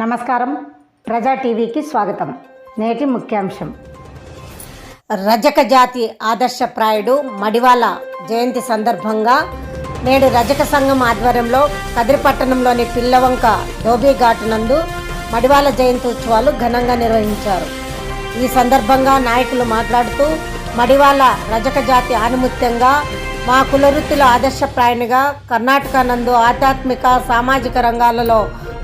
నమస్కారం. ప్రజా టీవీకి స్వాగతం. నేటి ముఖ్యాంశం: రజక జాతి ఆదర్శప్రాయుడు మడివాల జయంతి సందర్భంగా నేడు రజక సంఘం ఆధ్వర్యంలో కదిరిపట్టణంలోని పిల్లవంక ధోబీఘాట్ నందు మడివాల జయంతి ఉత్సవాలు ఘనంగా నిర్వహించారు. ఈ సందర్భంగా నాయకులు మాట్లాడుతూ, మడివాల రజక జాతి ఆనిముత్యంగా మా కులవృత్తిలో ఆదర్శప్రాయునిగా కర్ణాటక నందు ఆధ్యాత్మిక సామాజిక రంగాలలో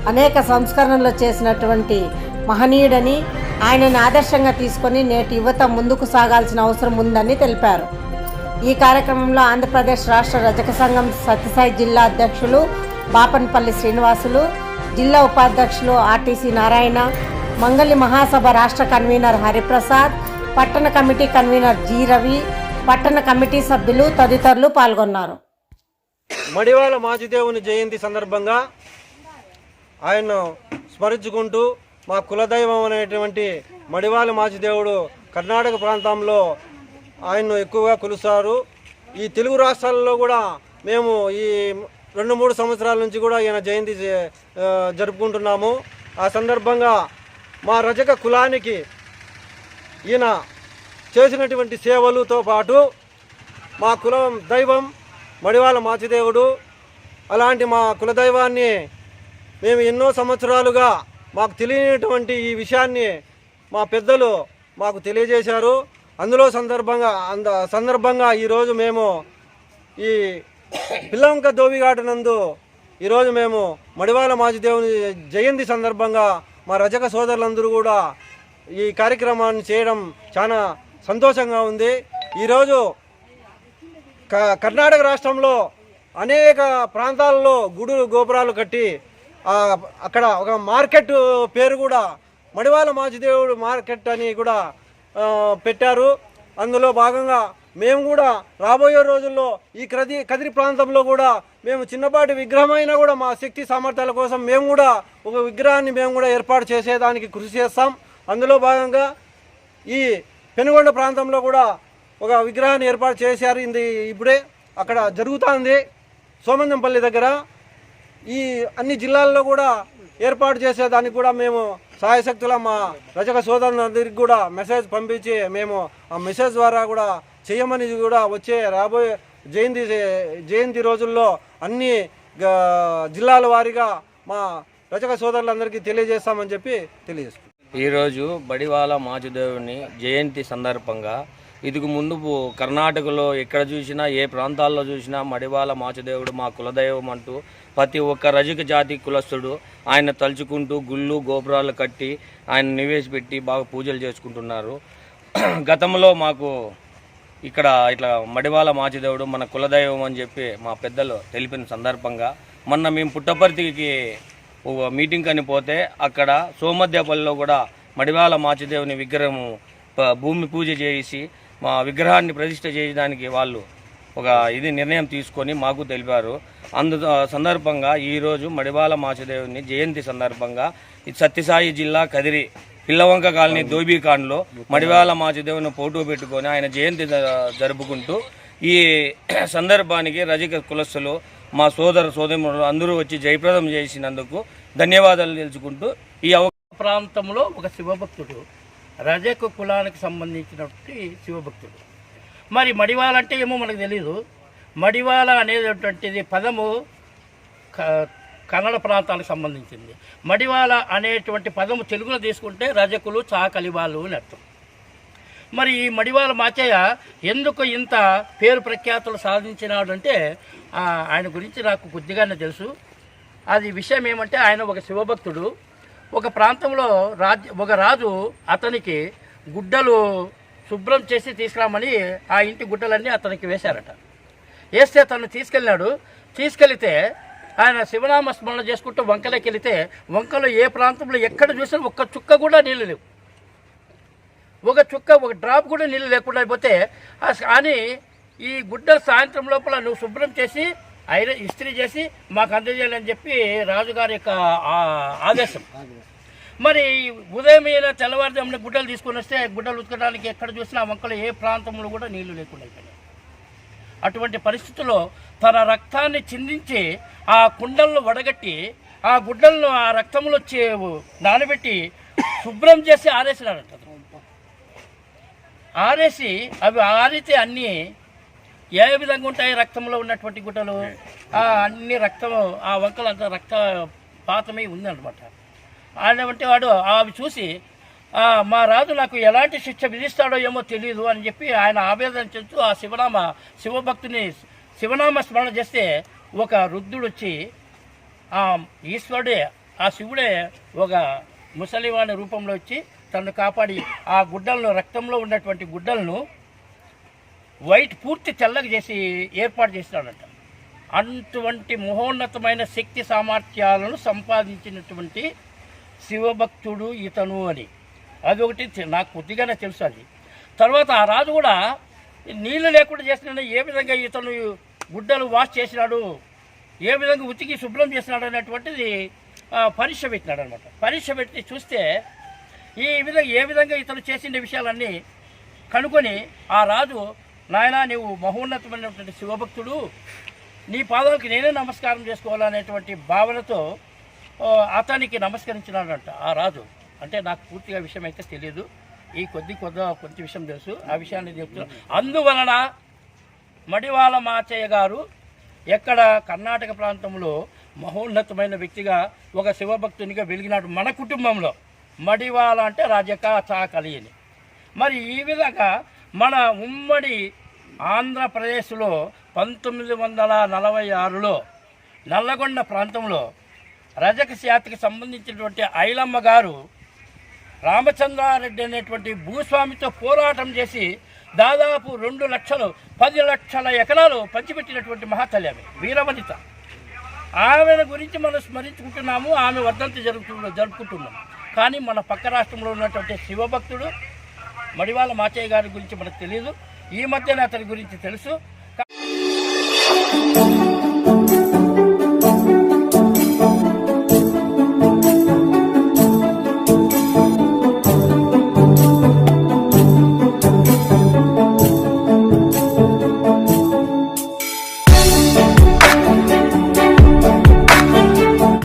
అనేక సంస్కరణలు చేసినటువంటి మహనీయుడని, ఆయనను ఆదర్శంగా తీసుకొని నేటి యువత ముందుకు సాగాల్సిన అవసరం ఉందని తెలిపారు. ఈ కార్యక్రమంలో ఆంధ్రప్రదేశ్ రాష్ట్ర రజక సంఘం సత్యసాయి జిల్లా అధ్యక్షులు బాపనపల్లి శ్రీనివాసులు, జిల్లా ఉపాధ్యక్షులు ఆర్టీసీ నారాయణ, మంగళి మహాసభ రాష్ట్ర కన్వీనర్ హరిప్రసాద్, పట్టణ కమిటీ కన్వీనర్ జి రవి, పట్టణ కమిటీ సభ్యులు తదితరులు పాల్గొన్నారు. మడివాల మాచిదేవుని జయంతి సందర్భంగా ఆయన్ను స్మరించుకుంటూ, మా కులదైవం అనేటువంటి మడివాల మాచిదేవుడు కర్ణాటక ప్రాంతంలో ఆయన్ను ఎక్కువగా కొలుస్తారు. ఈ తెలుగు రాష్ట్రాలలో కూడా మేము ఈ 2-3 సంవత్సరాల నుంచి కూడా ఈయన జయంతి జరుపుకుంటున్నాము. ఆ సందర్భంగా మా రజక కులానికి ఈయన చేసినటువంటి సేవలతో పాటు మా కులం దైవం మడివాల మాచిదేవుడు. అలాంటి మా కులదైవాన్ని మేము ఎన్నో సంవత్సరాలుగా మాకు తెలియనటువంటి ఈ విషయాన్ని మా పెద్దలు మాకు తెలియజేశారు. అందులో సందర్భంగా ఈరోజు మేము ఈ పిల్లవంక ధోబీఘాట్ నందు ఈరోజు మేము మడివాల మాచిదేవుని జయంతి సందర్భంగా మా రజక సోదరులందరూ కూడా ఈ కార్యక్రమాన్ని చేయడం చాలా సంతోషంగా ఉంది. ఈరోజు కర్ణాటక రాష్ట్రంలో అనేక ప్రాంతాలలో గుడులు గోపురాలు కట్టి అక్కడ ఒక మార్కెట్ పేరు కూడా మడివాల మాచిదేవుడు మార్కెట్ అని కూడా పెట్టారు. అందులో భాగంగా మేము కూడా రాబోయే రోజుల్లో ఈ కదిరి ప్రాంతంలో కూడా మేము చిన్నపాటి విగ్రహమైనా కూడా మా శక్తి సామర్థ్యాల కోసం మేము కూడా ఒక విగ్రహాన్ని మేము కూడా ఏర్పాటు చేసేదానికి కృషి చేస్తాం. అందులో భాగంగా ఈ పెనుగొండ ప్రాంతంలో కూడా ఒక విగ్రహాన్ని ఏర్పాటు చేశారు. ఇప్పుడే అక్కడ జరుగుతుంది. సోమందంపల్లి దగ్గర ఈ అన్ని జిల్లాల్లో కూడా ఏర్పాటు చేసేదానికి కూడా మేము సాయశక్తుల మా రజక సోదరులందరికీ కూడా మెసేజ్ పంపించి మేము ఆ మెసేజ్ ద్వారా కూడా చేయమని కూడా వచ్చే రాబోయే జయంతి రోజుల్లో అన్ని జిల్లాల వారీగా మా రజక సోదరులందరికీ తెలియజేస్తామని చెప్పి తెలియజేస్తాం. ఈరోజు మడివాల మాచిదేవుని జయంతి సందర్భంగా ఇదికు ముందు కర్ణాటకలో ఎక్కడ చూసినా, ఏ ప్రాంతాల్లో చూసినా మడివాల మాచిదేవుడు మా కులదైవం అంటూ ప్రతి ఒక్క రజక జాతి కులస్తుడు ఆయన తలుచుకుంటూ గుళ్ళు గోపురాలు కట్టి ఆయన నివేశపెట్టి బాగా పూజలు చేసుకుంటున్నారు. గతంలో మాకు ఇక్కడ ఇట్లా మడివాల మాచిదేవుడు మన కులదైవం అని చెప్పి మా పెద్దలు తెలిపిన సందర్భంగా మొన్న మేము పుట్టపర్తికి మీటింగ్ అని పోతే అక్కడ సోమద్యపల్లిలో కూడా మడివాల మాచిదేవుని విగ్రహం భూమి పూజ చేసి మా విగ్రహాన్ని ప్రతిష్ఠ చేయడానికి వాళ్ళు ఒక నిర్ణయం తీసుకొని మాకు తెలిపారు. సందర్భంగా ఈరోజు మడివాల మాచిదేవుని జయంతి సందర్భంగా సత్యసాయి జిల్లా కదిరి పిల్లవంక కాలనీ ధోబీఘాట్లో మడివాల మాచిదేవుని ఫోటో పెట్టుకొని ఆయన జయంతి జరుపుకుంటూ ఈ సందర్భానికి రజక కులస్తులు మా సోదరులు అందరూ వచ్చి జయప్రదం చేసినందుకు ధన్యవాదాలు తెలుసుకుంటూ ఈ ప్రాంతంలో ఒక శివభక్తుడు, రజక కులానికి సంబంధించినటువంటి శివభక్తుడు. మరి మడివాల అంటే ఏమో మనకు తెలీదు. మడివాల అనేటటువంటిది పదము కన్నడ ప్రాంతానికి సంబంధించింది. మడివాల అనేటువంటి పదము తెలుగులో తీసుకుంటే రజకులు, చాకలివాళ్ళు అని అర్థం. మరి ఈ మడివాల మాచయ్య ఎందుకు ఇంత పేరు ప్రఖ్యాతులు సాధించినాడు అంటే ఆయన గురించి నాకు కొద్దిగానే తెలుసు. అది విషయం ఏమంటే, ఆయన ఒక శివభక్తుడు. ఒక ప్రాంతంలో ఒక రాజు అతనికి గుడ్డలు శుభ్రం చేసి తీసుకురామని ఆ ఇంటి గుడ్డలన్నీ అతనికి వేశారట. వేస్తే తను తీసుకెళ్తే ఆయన శివనామ స్మరణ చేసుకుంటూ వంకలోకి వెళితే వంకలో ఏ ప్రాంతంలో ఎక్కడ చూసినా ఒక్క చుక్క కూడా నీళ్ళు లేవు. ఒక డ్రాప్ కూడా నీళ్ళు లేకుండా అయిపోతే అని ఈ గుడ్డలు సాయంత్రం లోపల నువ్వు శుభ్రం చేసి ఇస్త్రీ చేసి మాకు అందజేయాలని చెప్పి రాజుగారి యొక్క ఆదేశం. మరి ఉదయం తెల్లవారుజామున గుడ్డలు తీసుకొని వస్తే గుడ్డలు ఉతకడానికి ఎక్కడ చూసినా వంకలు ఏ ప్రాంతంలో కూడా నీళ్లు లేకుండా అయిపోయినాయి. అటువంటి పరిస్థితుల్లో తన రక్తాన్ని చిందించి ఆ కుండలను వడగట్టి ఆ గుడ్డలను ఆ రక్తంలో నానబెట్టి శుభ్రం చేసి ఆరేసినాడంట. ఆరేసి అవి ఆరితే అన్నీ ఏ విధంగా ఉంటాయి రక్తంలో ఉన్నటువంటి గుడ్డలు, అన్ని రక్తము ఆ వంకలంతా రక్త పాతమై ఉందన్నమాట. అంటే వాడు అవి చూసి మా రాజు నాకు ఎలాంటి శిక్ష విధిస్తాడో ఏమో తెలియదు అని చెప్పి ఆయన ఆవేదన చెందుతూ ఆ శివభక్తుని శివనామ స్మరణ చేస్తే ఒక రుద్రుడు వచ్చి ఆ ఈశ్వరుడే ఆ శివుడే ఒక ముసలివాని రూపంలో వచ్చి తనను కాపాడి ఆ గుడ్డలను రక్తంలో ఉన్నటువంటి గుడ్డలను వైట్ పూర్తి తెల్లగా చేసి ఏర్పాటు చేసినాడంట. అటువంటి మహోన్నతమైన శక్తి సామర్థ్యాలను సంపాదించినటువంటి శివభక్తుడు ఇతను అని అది ఒకటి నాకు కొద్దిగానే తెలుసు. అది తర్వాత ఆ రాజు కూడా నీళ్ళు లేకుండా చేసిన ఏ విధంగా ఇతను గుడ్డలు వాష్ చేసినాడు, ఏ విధంగా ఉతికి శుభ్రం చేసినాడు అనేటువంటిది పరీక్ష పెట్టినాడు అనమాట. పరీక్ష పెట్టి చూస్తే ఏ విధంగా ఇతను చేసిన విషయాలన్నీ కనుక్కొని ఆ రాజు, నాయనా నీవు మహోన్నతమైనటువంటి శివభక్తుడు, నీ పాదాలకు నేనే నమస్కారం చేసుకోవాలనేటువంటి భావనతో అతనికి నమస్కరించినాడంట ఆ రాజు. అంటే నాకు పూర్తిగా విషయం అయితే తెలియదు, ఈ కొద్ది విషయం తెలుసు, ఆ విషయాన్ని చెప్తున్నాను. అందువలన మడివాల మాచయ్య గారు ఎక్కడ కర్ణాటక ప్రాంతంలో మహోన్నతమైన వ్యక్తిగా ఒక శివభక్తునిగా వెలిగినాడు. మన కుటుంబంలో మడివాల అంటే రజక చాకలి అని. మరి ఈ విధంగా మన ఉమ్మడి ఆంధ్రప్రదేశ్లో 1946లో నల్లగొండ ప్రాంతంలో రజక శాఖకి సంబంధించినటువంటి ఐలమ్మ గారు రామచంద్రారెడ్డి అనేటువంటి భూస్వామితో పోరాటం చేసి దాదాపు 2 లక్షలు 10 లక్షల ఎకరాలు పంచిపెట్టినటువంటి మహాతల్లి ఆమె, వీరవనిత. ఆమెను గురించి మనం స్మరించుకుంటున్నాము, ఆమె వర్ధంతి జరుపుకుంటున్నాం. కానీ మన పక్క రాష్ట్రంలో ఉన్నటువంటి శివభక్తుడు మడివాల మాచయ్య గారి గురించి మనకు తెలియదు. ఈ మధ్యన అతని గురించి తెలుసు.